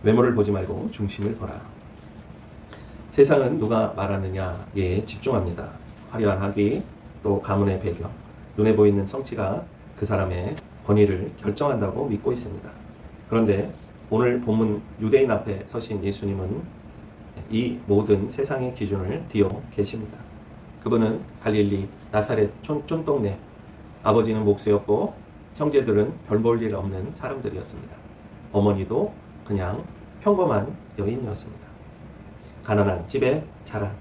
외모를 보지 말고 중심을 보라. 세상은 누가 말하느냐에 집중합니다. 화려한 학위, 또 가문의 배경, 눈에 보이는 성취가 그 사람의 권위를 결정한다고 믿고 있습니다. 그런데 오늘 본문 유대인 앞에 서신 예수님은 이 모든 세상의 기준을 띄워 계십니다. 그분은 갈릴리 나사렛 촌동네, 아버지는 목수였고 형제들은 별 볼 일 없는 사람들이었습니다. 어머니도 그냥 평범한 여인이었습니다. 가난한 집에 자란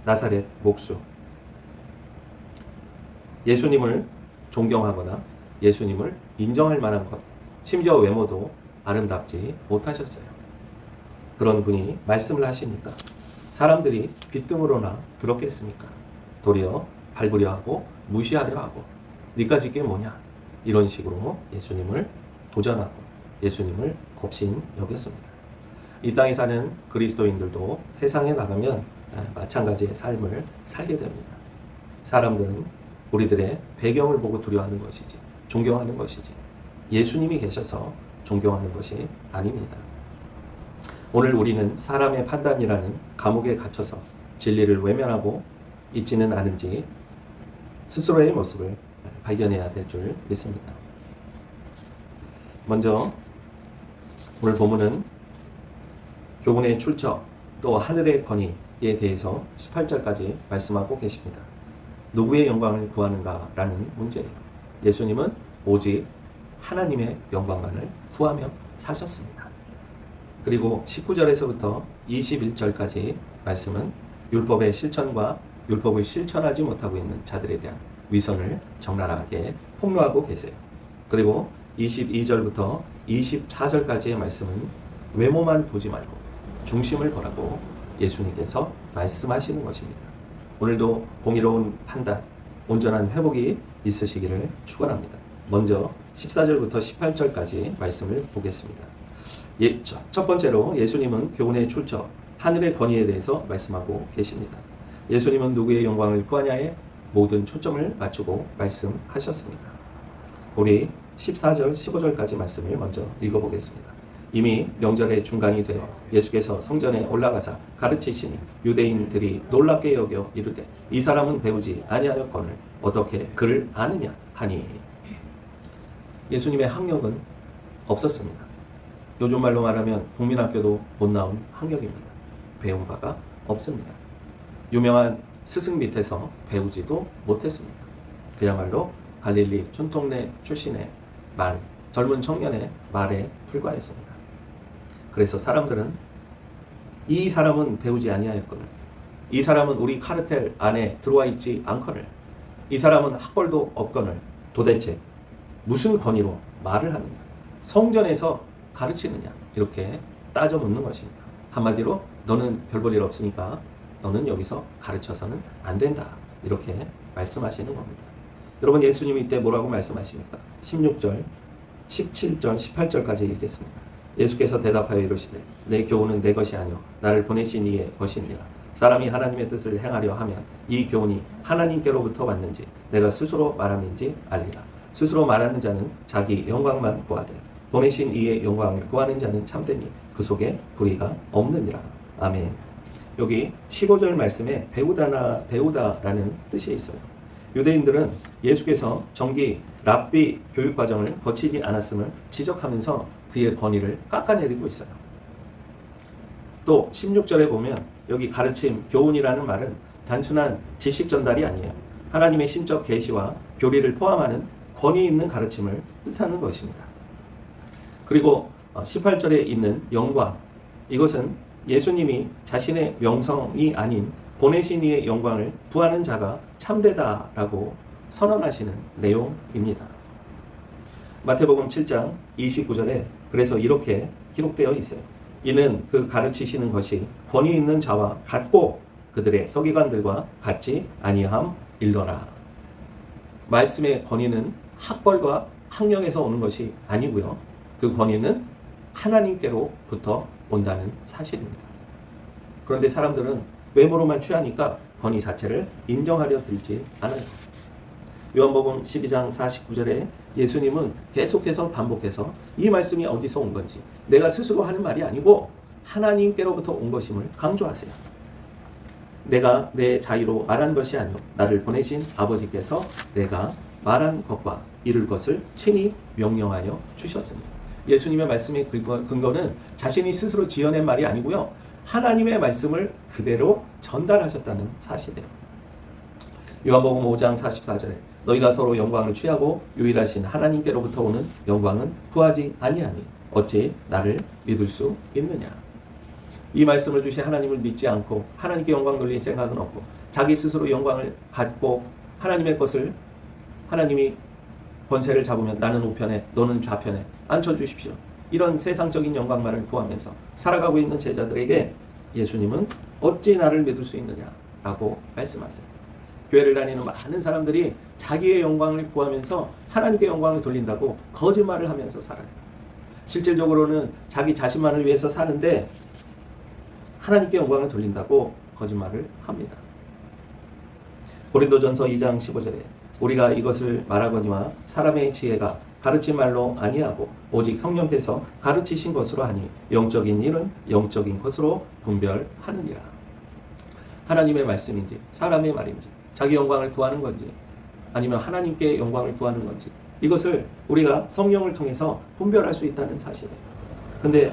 나사렛 목수. 예수님을 존경하거나 예수님을 인정할 만한 것, 심지어 외모도 아름답지 못하셨어요. 그런 분이 말씀을 하시니까 사람들이 귓등으로나 들었겠습니까? 도리어 밟으려 하고 무시하려 하고 니까지 게 뭐냐? 이런 식으로 예수님을 도전하고 예수님을 업신 여겼습니다. 이 땅에 사는 그리스도인들도 세상에 나가면 마찬가지의 삶을 살게 됩니다. 사람들은 우리들의 배경을 보고 두려워하는 것이지, 존경하는 것이지, 예수님이 계셔서 존경하는 것이 아닙니다. 오늘 우리는 사람의 판단이라는 감옥에 갇혀서 진리를 외면하고 있지는 않은지 스스로의 모습을 발견해야 될 줄 믿습니다. 먼저 오늘 본문은 교훈의 출처 또 하늘의 권위에 대해서 18절까지 말씀하고 계십니다. 누구의 영광을 구하는가라는 문제예요. 예수님은 오직 하나님의 영광만을 구하며 사셨습니다. 그리고 19절에서부터 21절까지 말씀은 율법의 실천과 율법을 실천하지 못하고 있는 자들에 대한 위선을 적나라하게 폭로하고 계세요. 그리고 22절부터 24절까지의 말씀은 외모만 보지 말고 중심을 보라고 예수님께서 말씀하시는 것입니다. 오늘도 공의로운 판단, 온전한 회복이 있으시기를 축원합니다. 먼저 14절부터 18절까지 말씀을 보겠습니다. 첫 번째로 예수님은 교훈의 출처, 하늘의 권위에 대해서 말씀하고 계십니다. 예수님은 누구의 영광을 구하냐에 모든 초점을 맞추고 말씀하셨습니다. 우리 14절, 15절까지 말씀을 먼저 읽어보겠습니다. 이미 명절의 중간이 되어 예수께서 성전에 올라가사 가르치시니 유대인들이 놀랍게 여겨 이르되 이 사람은 배우지 아니하였거늘 어떻게 그를 아느냐 하니. 예수님의 학력은 없었습니다. 요즘 말로 말하면 국민학교도 못 나온 학력입니다. 배운 바가 없습니다. 유명한 스승 밑에서 배우지도 못했습니다. 그야말로 갈릴리 촌동네 출신의 젊은 청년의 말에 불과했습니다. 그래서 사람들은 이 사람은 배우지 아니하였거늘, 이 사람은 우리 카르텔 안에 들어와 있지 않거늘, 이 사람은 학벌도 없거늘 도대체 무슨 권위로 말을 하느냐, 성전에서 가르치느냐, 이렇게 따져 묻는 것입니다. 한마디로 너는 별 볼 일 없으니까 너는 여기서 가르쳐서는 안 된다, 이렇게 말씀하시는 겁니다. 여러분, 예수님이 이때 뭐라고 말씀하십니까? 16절, 17절, 18절까지 읽겠습니다. 예수께서 대답하여 이르시되 내 교훈은 내 것이 아니요 나를 보내신 이의 것이니라. 사람이 하나님의 뜻을 행하려 하면 이 교훈이 하나님께로부터 왔는지 내가 스스로 말함인지 알리라. 스스로 말하는 자는 자기 영광만 구하되 보내신 이의 영광을 구하는 자는 참되니 그 속에 불의가 없느니라. 아멘. 여기 15절 말씀에 배우다라는 뜻이 있어요. 유대인들은 예수께서 정기 랍비 교육과정을 거치지 않았음을 지적하면서 그의 권위를 깎아내리고 있어요. 또 16절에 보면 여기 가르침, 교훈이라는 말은 단순한 지식 전달이 아니에요. 하나님의 신적 계시와 교리를 포함하는 권위 있는 가르침을 뜻하는 것입니다. 그리고 18절에 있는 영광, 이것은 예수님이 자신의 명성이 아닌 보내신 이의 영광을 구하는 자가 참되다라고 선언하시는 내용입니다. 마태복음 7장 29절에 그래서 이렇게 기록되어 있어요. 이는 그 가르치시는 것이 권위 있는 자와 같고 그들의 서기관들과 같지 아니함일러라. 말씀의 권위는 학벌과 학력에서 오는 것이 아니고요. 그 권위는 하나님께로부터 온다는 사실입니다. 그런데 사람들은 외모로만 취하니까 권위 자체를 인정하려 들지 않아요. 요한복음 12장 49절에 예수님은 계속해서 반복해서 이 말씀이 어디서 온 건지, 내가 스스로 하는 말이 아니고 하나님께로부터 온 것임을 강조하세요. 내가 내 자유로 말한 것이 아니오 나를 보내신 아버지께서 내가 말한 것과 이룰 것을 친히 명령하여 주셨으니. 예수님의 말씀의 근거는 자신이 스스로 지어낸 말이 아니고요, 하나님의 말씀을 그대로 전달하셨다는 사실이에요. 요한복음 5장 44절에 너희가 서로 영광을 취하고 유일하신 하나님께로부터 오는 영광은 구하지 아니하니 어찌 나를 믿을 수 있느냐. 이 말씀을 주신 하나님을 믿지 않고 하나님께 영광 돌릴 생각은 없고, 자기 스스로 영광을 갖고 하나님의 것을, 하나님이 권세를 잡으면 나는 우편에 너는 좌편에 앉혀주십시오, 이런 세상적인 영광만을 구하면서 살아가고 있는 제자들에게 예수님은 어찌 나를 믿을 수 있느냐라고 말씀하세요. 교회를 다니는 많은 사람들이 자기의 영광을 구하면서 하나님께 영광을 돌린다고 거짓말을 하면서 살아요. 실질적으로는 자기 자신만을 위해서 사는데 하나님께 영광을 돌린다고 거짓말을 합니다. 고린도전서 2장 15절에 우리가 이것을 말하거니와 사람의 지혜가 가르친 말로 아니하고 오직 성령께서 가르치신 것으로 하니 영적인 일은 영적인 것으로 분별하느니라. 하나님의 말씀인지 사람의 말인지, 자기 영광을 구하는 건지 아니면 하나님께 영광을 구하는 건지, 이것을 우리가 성령을 통해서 분별할 수 있다는 사실이에요. 근데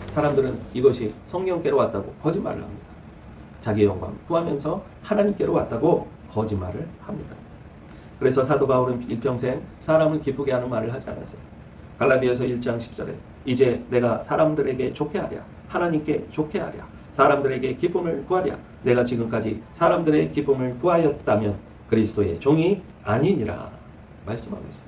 사람들은 이것이 성령께로 왔다고 거짓말을 합니다. 자기 영광을 구하면서 하나님께로 왔다고 거짓말을 합니다. 그래서 사도 바울은 일평생 사람을 기쁘게 하는 말을 하지 않았어요. 갈라디아서 1장 10절에 이제 내가 사람들에게 좋게 하랴, 하나님께 좋게 하랴, 사람들에게 기쁨을 구하랴, 내가 지금까지 사람들의 기쁨을 구하였다면 그리스도의 종이 아니니라 말씀하고 있어요.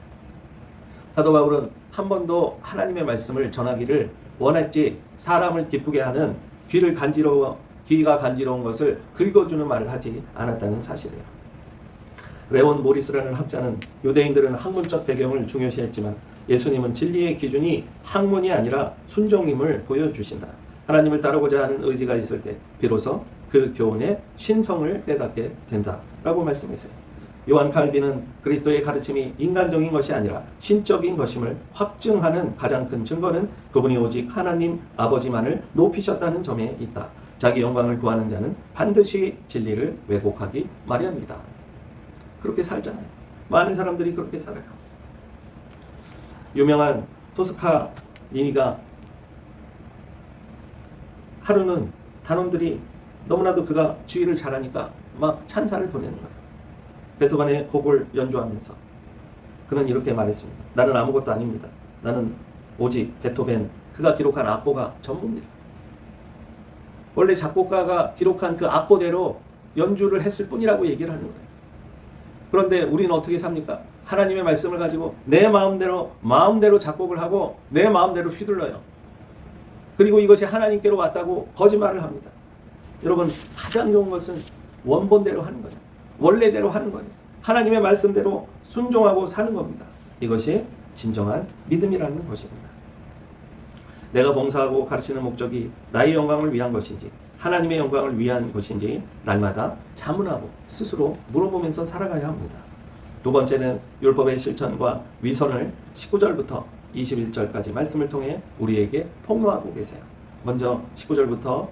사도 바울은 한 번도 하나님의 말씀을 전하기를 원했지 사람을 기쁘게 하는 귀가 간지러운 것을 긁어주는 말을 하지 않았다는 사실이에요. 레온 모리스라는 학자는 유대인들은 학문적 배경을 중요시했지만 예수님은 진리의 기준이 학문이 아니라 순종임을 보여주신다. 하나님을 따르고자 하는 의지가 있을 때 비로소 그 교훈의 신성을 깨닫게 된다라고 말씀했어요. 요한 칼빈은 그리스도의 가르침이 인간적인 것이 아니라 신적인 것임을 확증하는 가장 큰 증거는 그분이 오직 하나님 아버지만을 높이셨다는 점에 있다. 자기 영광을 구하는 자는 반드시 진리를 왜곡하기 마련이다. 그렇게 살잖아요. 많은 사람들이 그렇게 살아요. 유명한 토스카니가 하루는 단원들이 너무나도 그가 지휘를 잘하니까 막 찬사를 보내는 거예요. 베토벤의 곡을 연주하면서 그는 이렇게 말했습니다. 나는 아무것도 아닙니다. 나는 오직 베토벤, 그가 기록한 악보가 전부입니다. 원래 작곡가가 기록한 그 악보대로 연주를 했을 뿐이라고 얘기를 하는 거예요. 그런데 우리는 어떻게 삽니까? 하나님의 말씀을 가지고 내 마음대로 작곡을 하고 내 마음대로 휘둘러요. 그리고 이것이 하나님께로 왔다고 거짓말을 합니다. 여러분, 가장 좋은 것은 원본대로 하는 거예요. 원래대로 하는 거예요. 하나님의 말씀대로 순종하고 사는 겁니다. 이것이 진정한 믿음이라는 것입니다. 내가 봉사하고 가르치는 목적이 나의 영광을 위한 것인지 하나님의 영광을 위한 것인지 날마다 자문하고 스스로 물어보면서 살아가야 합니다. 두 번째는 율법의 실천과 위선을 19절부터 21절까지 말씀을 통해 우리에게 폭로하고 계세요. 먼저 19절부터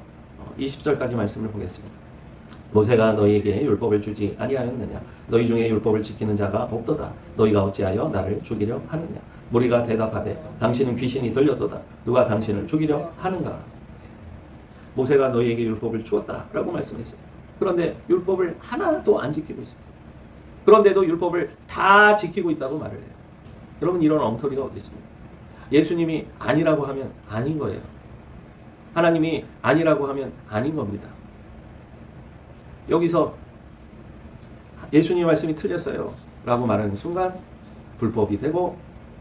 20절까지 말씀을 보겠습니다. 모세가 너희에게 율법을 주지 아니하였느냐? 너희 중에 율법을 지키는 자가 없도다. 너희가 어찌하여 나를 죽이려 하느냐? 무리가 대답하되 당신은 귀신이 들렸도다. 누가 당신을 죽이려 하는가? 모세가 너희에게 율법을 주었다라고 말씀했어요. 그런데 율법을 하나도 안 지키고 있어요. 그런데도 율법을 다 지키고 있다고 말을 해요. 여러분, 이런 엉터리가 어디 있습니까? 예수님이 아니라고 하면 아닌 거예요. 하나님이 아니라고 하면 아닌 겁니다. 여기서 예수님의 말씀이 틀렸어요 라고 말하는 순간 불법이 되고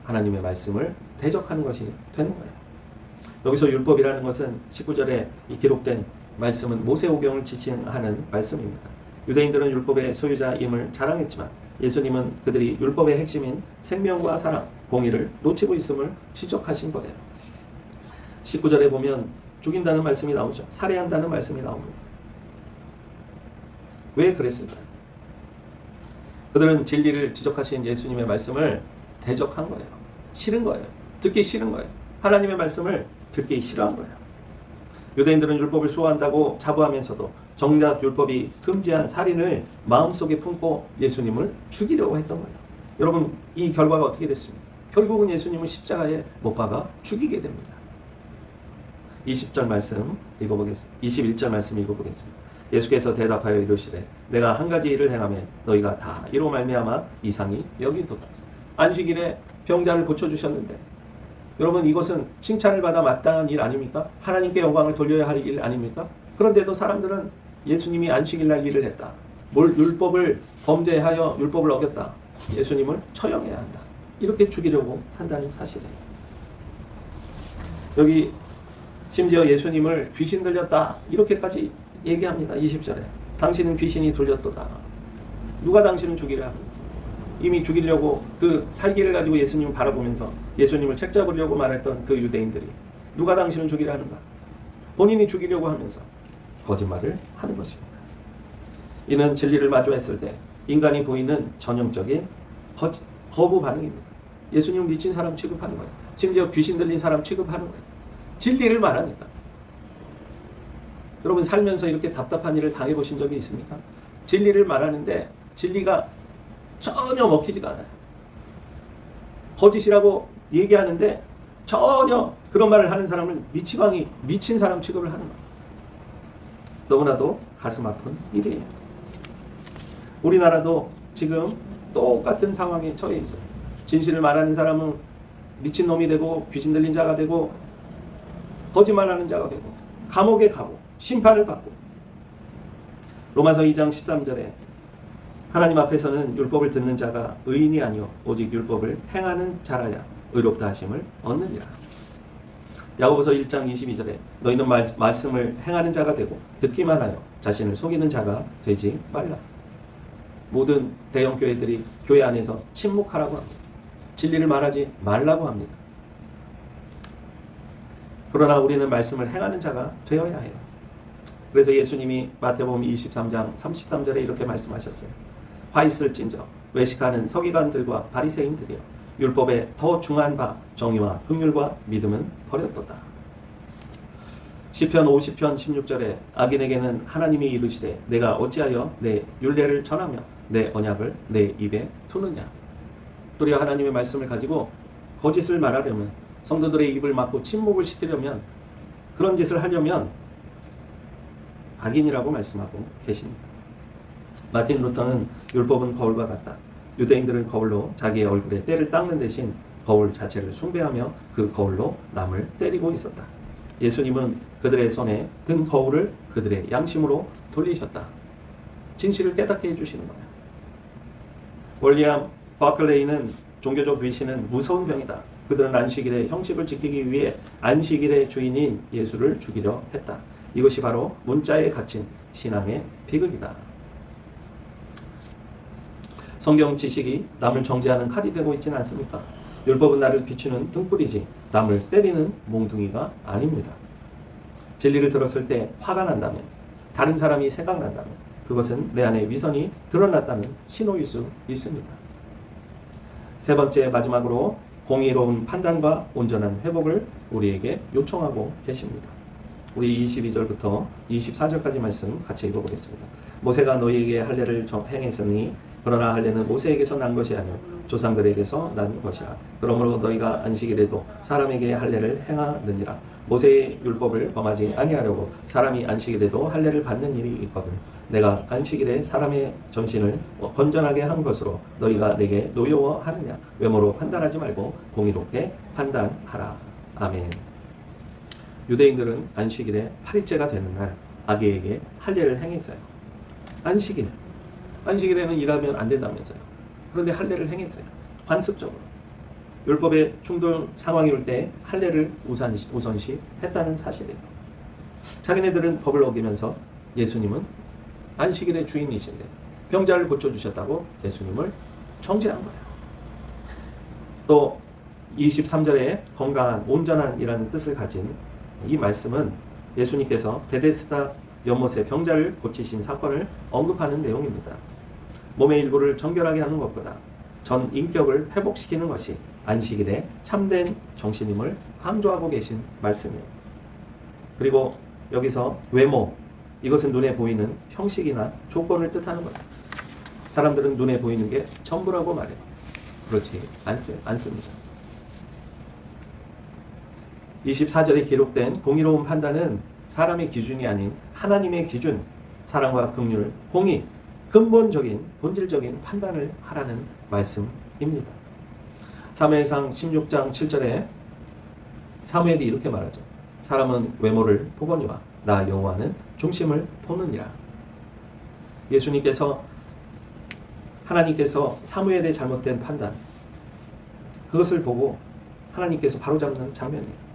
하나님의 말씀을 대적하는 것이 되는 거예요. 여기서 율법이라는 것은 19절에 이 기록된 말씀은 모세오경을 지칭하는 말씀입니다. 유대인들은 율법의 소유자임을 자랑했지만 예수님은 그들이 율법의 핵심인 생명과 사랑, 공의를 놓치고 있음을 지적하신 거예요. 19절에 보면 죽인다는 말씀이 나오죠. 살해한다는 말씀이 나옵니다. 왜 그랬을까요? 그들은 진리를 지적하신 예수님의 말씀을 대적한 거예요. 싫은 거예요. 듣기 싫은 거예요. 하나님의 말씀을 듣기 싫어한 거예요. 유대인들은 율법을 수호한다고 자부하면서도 정작 율법이 금지한 살인을 마음속에 품고 예수님을 죽이려고 했던 거예요. 여러분, 이 결과가 어떻게 됐습니까? 결국은 예수님을 십자가에 못 박아 죽이게 됩니다. 20절 말씀 읽어보겠습니다. 21절 말씀 읽어보겠습니다. 예수께서 대답하여 이르시되 내가 한 가지 일을 행하면 너희가 다 이로 말미암아 이상히 여기도다. 안식일에 병자를 고쳐주셨는데, 여러분, 이것은 칭찬을 받아 마땅한 일 아닙니까? 하나님께 영광을 돌려야 할 일 아닙니까? 그런데도 사람들은 예수님이 안식일날 일을 했다, 율법을 범죄하여 율법을 어겼다, 예수님을 처형해야 한다, 이렇게 죽이려고 한다는 사실이에요. 여기 심지어 예수님을 귀신 들렸다 이렇게까지 얘기합니다. 20절에 당신은 귀신이 들렸도다. 누가 당신을 죽이려 합니까? 이미 죽이려고 그 살기를 가지고 예수님을 바라보면서 예수님을 책잡으려고 말했던 그 유대인들이 누가 당신을 죽이려 하는가? 본인이 죽이려고 하면서 거짓말을 하는 것입니다. 이는 진리를 마주했을 때 인간이 보이는 전형적인 거부 반응입니다. 예수님을 미친 사람 취급하는 거예요. 심지어 귀신 들린 사람 취급하는 거예요. 진리를 말하니까. 여러분, 살면서 이렇게 답답한 일을 당해보신 적이 있습니까? 진리를 말하는데 진리가 전혀 먹히지가 않아요. 거짓이라고 얘기하는데 전혀 그런 말을 하는 사람을 미친 사람 취급을 하는 거예요. 너무나도 가슴 아픈 일이에요. 우리나라도 지금 똑같은 상황에 처해 있어요. 진실을 말하는 사람은 미친놈이 되고 귀신 들린 자가 되고 거짓말하는 자가 되고 감옥에 가고 심판을 받고. 로마서 2장 13절에 하나님 앞에서는 율법을 듣는 자가 의인이 아니요 오직 율법을 행하는 자라야 의롭다 하심을 얻느니라. 야고보서 1장 22절에 너희는 말씀을 행하는 자가 되고 듣기만 하여 자신을 속이는 자가 되지 말라. 모든 대형 교회들이 교회 안에서 침묵하라고 합니다. 진리를 말하지 말라고 합니다. 그러나 우리는 말씀을 행하는 자가 되어야 해요. 그래서 예수님이 마태복음 23장 33절에 이렇게 말씀하셨어요. 화 있을진저 외식하는 서기관들과 바리새인들이여 율법에 더 중한 바 정의와 긍휼과 믿음은 버렸도다. 시편 50편 16절에 악인에게는 하나님이 이르시되 내가 어찌하여 내 율례를 전하며 내 언약을 내 입에 두느냐. 도리어 하나님의 말씀을 가지고 거짓을 말하려면, 성도들의 입을 막고 침묵을 시키려면, 그런 짓을 하려면 악인이라고 말씀하고 계십니다. 마틴 루터는 율법은 거울과 같다. 유대인들은 거울로 자기의 얼굴에 때를 닦는 대신 거울 자체를 숭배하며 그 거울로 남을 때리고 있었다. 예수님은 그들의 손에 든 거울을 그들의 양심으로 돌리셨다. 진실을 깨닫게 해주시는 거야. 윌리엄 버클레이는 종교적 위신은 무서운 병이다. 그들은 안식일에 형식을 지키기 위해 안식일의 주인인 예수를 죽이려 했다. 이것이 바로 문자에 갇힌 신앙의 비극이다. 성경 지식이 남을 정죄하는 칼이 되고 있지는 않습니까? 율법은 나를 비추는 등불이지 남을 때리는 몽둥이가 아닙니다. 진리를 들었을 때 화가 난다면, 다른 사람이 생각난다면 그것은 내 안에 위선이 드러났다는 신호일 수 있습니다. 세 번째, 마지막으로 공의로운 판단과 온전한 회복을 우리에게 요청하고 계십니다. 우리 22절부터 24절까지 말씀 같이 읽어보겠습니다. 모세가 너희에게 할례를 행했으니 그러나 할례는 모세에게서 난 것이 아니요 조상들에게서 난 것이라. 그러므로 너희가 안식일에도 사람에게 할례를 행하느니라. 모세의 율법을 범하지 아니하려고 사람이 안식일에도 할례를 받는 일이 있거든. 내가 안식일에 사람의 전신을 건전하게 한 것으로 너희가 내게 노여워하느냐. 외모로 판단하지 말고 공의롭게 판단하라. 아멘. 유대인들은 안식일에 8일째가 되는 날 아기에게 할례를 행했어요. 안식일에는 일하면 안 된다면서요. 그런데 할례를 행했어요. 관습적으로. 율법의 충돌 상황이 올 때 할례를 우선시 했다는 사실이에요. 자기네들은 법을 어기면서 예수님은 안식일의 주인이신데 병자를 고쳐주셨다고 예수님을 정죄한 거예요. 또 23절에 건강한, 온전한이라는 뜻을 가진 이 말씀은 예수님께서 베데스다 연못에 병자를 고치신 사건을 언급하는 내용입니다. 몸의 일부를 정결하게 하는 것보다 전 인격을 회복시키는 것이 안식일의 참된 정신임을 강조하고 계신 말씀이에요. 그리고 여기서 외모, 이것은 눈에 보이는 형식이나 조건을 뜻하는 거다. 사람들은 눈에 보이는 게 전부라고 말해요. 그렇지 않습니다. 24절에 기록된 공의로운 판단은 사람의 기준이 아닌 하나님의 기준, 사랑과 긍휼, 공의, 근본적인 본질적인 판단을 하라는 말씀입니다. 사무엘상 16장 7절에 사무엘이 이렇게 말하죠. 사람은 외모를 보거니와 나 여호와는 중심을 보느니라. 하나님께서 사무엘의 잘못된 판단, 그것을 보고 하나님께서 바로잡는 장면이에요.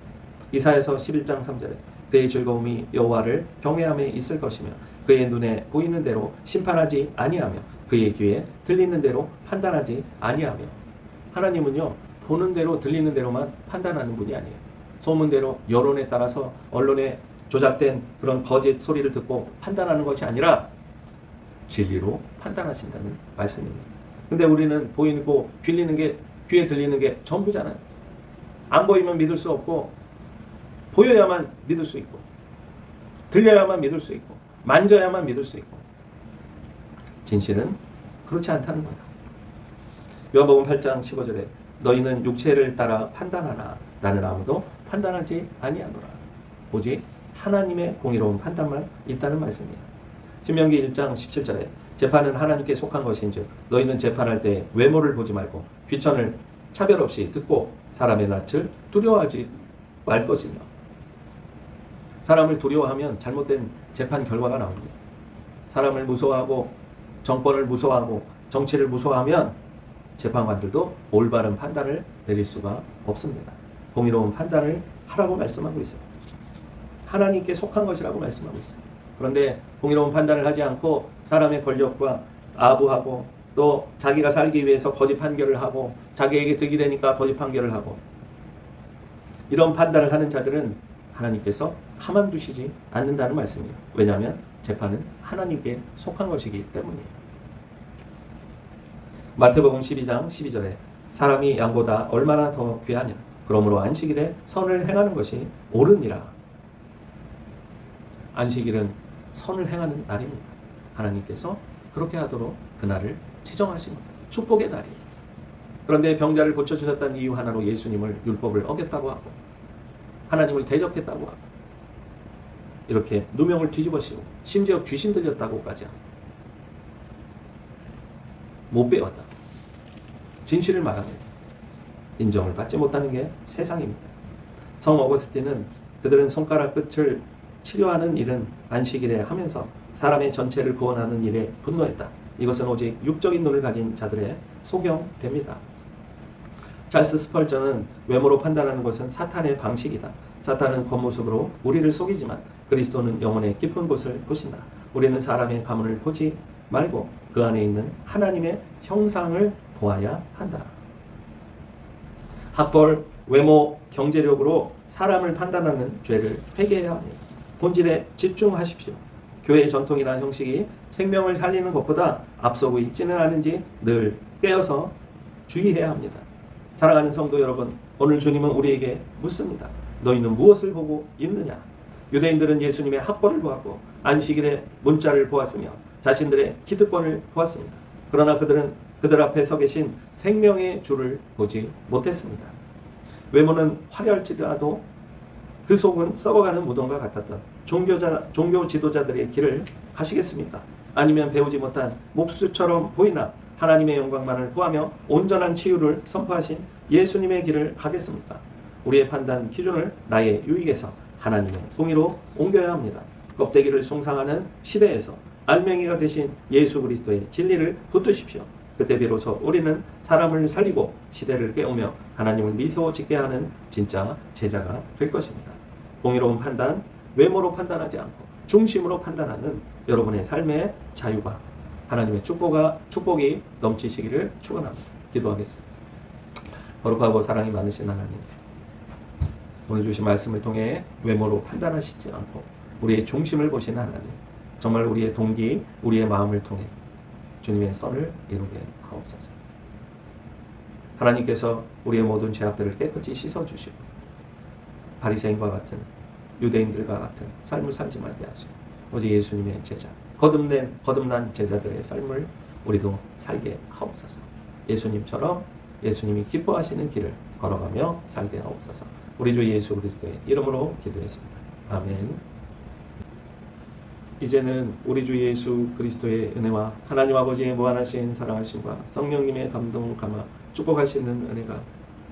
이사야서 11장 3절에 그의 즐거움이 여호와를 경외함에 있을 것이며 그의 눈에 보이는 대로 심판하지 아니하며 그의 귀에 들리는 대로 판단하지 아니하며. 하나님은요, 보는 대로 들리는 대로만 판단하는 분이 아니에요. 소문대로 여론에 따라서 언론에 조작된 그런 거짓 소리를 듣고 판단하는 것이 아니라 진리로 판단하신다는 말씀입니다. 근데 우리는 보이고 귀에 들리는 게 전부잖아요. 안 보이면 믿을 수 없고, 보여야만 믿을 수 있고, 들려야만 믿을 수 있고, 만져야만 믿을 수 있고. 진실은 그렇지 않다는 거예요. 요한복음 8장 15절에 너희는 육체를 따라 판단하나 나는 아무도 판단하지 아니하노라. 오직 하나님의 공의로운 판단만 있다는 말씀이에요. 신명기 1장 17절에 재판은 하나님께 속한 것인즉 너희는 재판할 때 외모를 보지 말고 귀천을 차별 없이 듣고 사람의 낯을 두려워하지 말 것이며. 사람을 두려워하면 잘못된 재판 결과가 나옵니다. 사람을 무서워하고 정권을 무서워하고 정치를 무서워하면 재판관들도 올바른 판단을 내릴 수가 없습니다. 공의로운 판단을 하라고 말씀하고 있어요. 하나님께 속한 것이라고 말씀하고 있어요. 그런데 공의로운 판단을 하지 않고 사람의 권력과 아부하고 또 자기가 살기 위해서 거짓 판결을 하고 자기에게 득이 되니까 거짓 판결을 하고, 이런 판단을 하는 자들은 하나님께서 가만두시지 않는다는 말씀이에요. 왜냐하면 재판은 하나님께 속한 것이기 때문이에요. 마태복음 12장 12절에 사람이 양보다 얼마나 더 귀하냐. 그러므로 안식일에 선을 행하는 것이 옳으니라. 안식일은 선을 행하는 날입니다. 하나님께서 그렇게 하도록 그날을 지정하신 겁니다. 축복의 날이에요. 그런데 병자를 고쳐주셨다는 이유 하나로 예수님을 율법을 어겼다고 하고 하나님을 대적했다고 하고 이렇게 누명을 뒤집어씌우고 심지어 귀신 들렸다고까지 하고 못 배웠다. 진실을 말하면 인정을 받지 못하는 게 세상입니다. 성 어거스틴은 그들은 손가락 끝을 치료하는 일은 안식일에 하면서 사람의 전체를 구원하는 일에 분노했다. 이것은 오직 육적인 눈을 가진 자들의 소경됩니다. 찰스 스펄전은 외모로 판단하는 것은 사탄의 방식이다. 사탄은 겉모습으로 우리를 속이지만 그리스도는 영혼의 깊은 곳을 보신다. 우리는 사람의 가문을 보지 말고 그 안에 있는 하나님의 형상을 보아야 한다. 학벌, 외모, 경제력으로 사람을 판단하는 죄를 회개해야 합니다. 본질에 집중하십시오. 교회의 전통이나 형식이 생명을 살리는 것보다 앞서고 있지는 않은지 늘 깨어서 주의해야 합니다. 사랑하는 성도 여러분, 오늘 주님은 우리에게 묻습니다. 너희는 무엇을 보고 있느냐? 유대인들은 예수님의 학벌을 보았고 안식일의 문자를 보았으며 자신들의 기득권을 보았습니다. 그러나 그들은 그들 앞에 서 계신 생명의 주를 보지 못했습니다. 외모는 화려할지라도 그 속은 썩어가는 무덤과 같았던 종교 지도자들의 길을 가시겠습니까? 아니면 배우지 못한 목수처럼 보이나 하나님의 영광만을 구하며 온전한 치유를 선포하신 예수님의 길을 가겠습니까? 우리의 판단 기준을 나의 유익에서 하나님의 공의로 옮겨야 합니다. 껍데기를 숭상하는 시대에서 알맹이가 되신 예수 그리스도의 진리를 붙드십시오. 그때 비로소 우리는 사람을 살리고 시대를 깨우며 하나님을 미소 짓게 하는 진짜 제자가 될 것입니다. 공의로운 판단, 외모로 판단하지 않고 중심으로 판단하는 여러분의 삶의 자유가 하나님의 축복이 넘치시기를 축원합니다. 기도하겠습니다. 거룩하고 사랑이 많으신 하나님, 오늘 주신 말씀을 통해 외모로 판단하시지 않고 우리의 중심을 보시는 하나님, 정말 우리의 동기, 우리의 마음을 통해 주님의 선을 이루게 하옵소서. 하나님께서 우리의 모든 죄악들을 깨끗이 씻어주시고 바리새인과 같은 유대인들과 같은 삶을 살지 말게 하시고 오직 예수님의 제자, 거듭난 제자들의 삶을 우리도 살게 하옵소서. 예수님처럼 예수님이 기뻐하시는 길을 걸어가며 살게 하옵소서. 우리 주 예수 그리스도의 이름으로 기도했습니다. 아멘. 이제는 우리 주 예수 그리스도의 은혜와 하나님 아버지의 무한하신 사랑하심과 성령님의 감동 감화 축복하시는 은혜가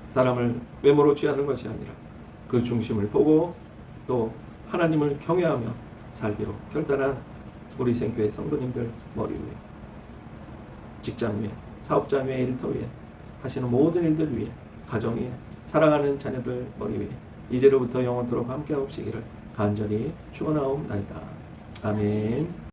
사람을 외모로 취하는 것이 아니라 그 중심을 보고 또 하나님을 경외하며 살기로 결단한 우리 생교회 성도님들 머리 위에, 직장 위에, 사업장 위에, 일터 위에, 하시는 모든 일들 위에, 가정 위에, 사랑하는 자녀들 머리 위에 이제로부터 영원토록 함께하옵시기를 간절히 축원하옵나이다. 아멘.